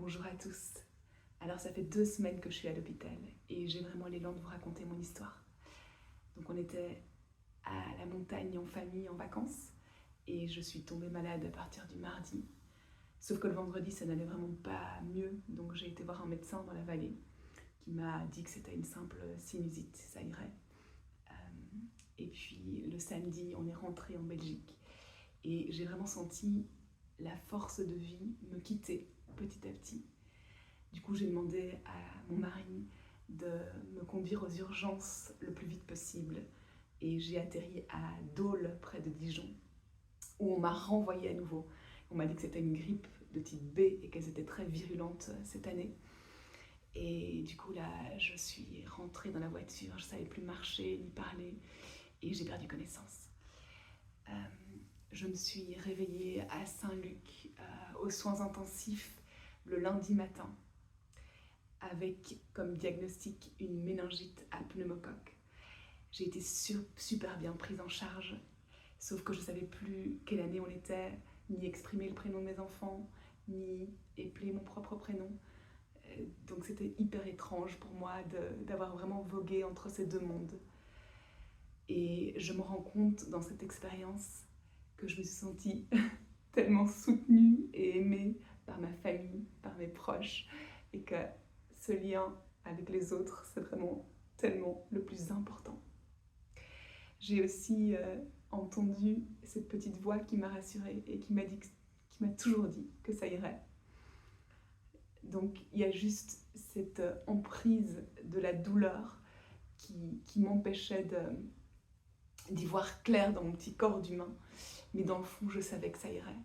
Bonjour à tous. Alors ça fait 2 semaines que je suis à l'hôpital et j'ai vraiment l'élan de vous raconter mon histoire. Donc on était à la montagne en famille en vacances et je suis tombée malade à partir du mardi. Sauf que le vendredi ça n'allait vraiment pas mieux, donc j'ai été voir un médecin dans la vallée qui m'a dit que c'était une simple sinusite, ça irait. Et puis le samedi on est rentré en Belgique et j'ai vraiment senti la force de vie me quitter petit à petit. Du coup, j'ai demandé à mon mari de me conduire aux urgences le plus vite possible et j'ai atterri à Dole, près de Dijon, où on m'a renvoyée à nouveau. On m'a dit que c'était une grippe de type B et qu'elles étaient très virulentes cette année. Et du coup, là, je suis rentrée dans la voiture, je ne savais plus marcher ni parler et j'ai perdu connaissance. Je me suis réveillée à Saint-Luc, aux soins intensifs, le lundi matin, avec comme diagnostic une méningite à pneumocoque. J'ai été super bien prise en charge, sauf que je ne savais plus quelle année on était, ni exprimer le prénom de mes enfants, ni épeler mon propre prénom. Donc c'était hyper étrange pour moi d'avoir vraiment vogué entre ces deux mondes. Et je me rends compte dans cette expérience que je me suis sentie tellement soutenue et aimée par ma famille, par mes proches, et que ce lien avec les autres, c'est vraiment tellement le plus important. J'ai aussi entendu cette petite voix qui m'a rassurée et qui m'a toujours dit que ça irait. Donc il y a juste cette emprise de la douleur qui m'empêchait d'y voir clair dans mon petit corps d'humain, mais dans le fond, je savais que ça irait.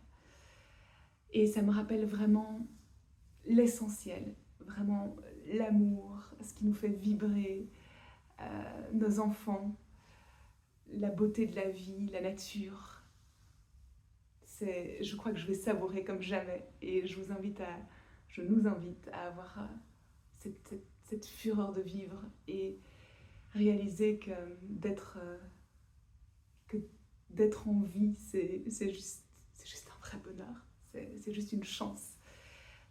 Et ça me rappelle vraiment l'essentiel, vraiment l'amour, ce qui nous fait vibrer, nos enfants, la beauté de la vie, la nature. Je crois que je vais savourer comme jamais et je nous invite à avoir cette fureur de vivre et réaliser que d'être en vie, c'est juste un vrai bonheur, c'est juste une chance,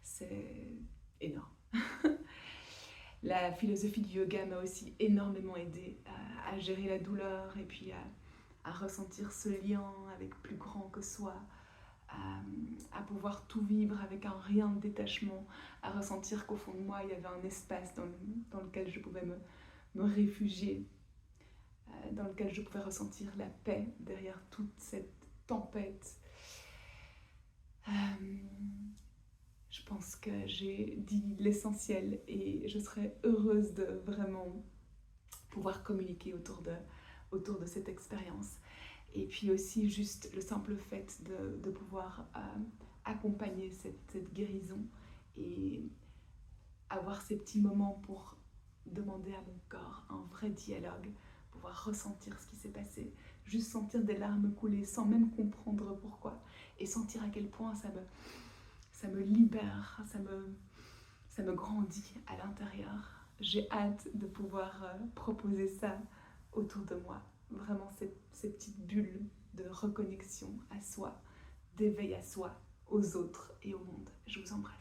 c'est énorme. La philosophie du yoga m'a aussi énormément aidée à gérer la douleur et puis à ressentir ce lien avec plus grand que soi, à pouvoir tout vivre avec un rien de détachement, à ressentir qu'au fond de moi, il y avait un espace dans lequel je pouvais me réfugier, dans lequel je pouvais ressentir la paix derrière toute cette tempête. Je pense que j'ai dit l'essentiel et je serais heureuse de vraiment pouvoir communiquer autour de cette expérience. Et puis aussi juste le simple fait de pouvoir accompagner cette guérison et avoir ces petits moments pour demander à mon corps un vrai dialogue, pouvoir ressentir ce qui s'est passé, juste sentir des larmes couler sans même comprendre pourquoi et sentir à quel point ça me libère, ça me grandit à l'intérieur. J'ai hâte de pouvoir proposer ça autour de moi. Vraiment ces petites bulles de reconnexion à soi, d'éveil à soi, aux autres et au monde. Je vous embrasse.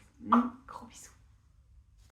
Gros bisous.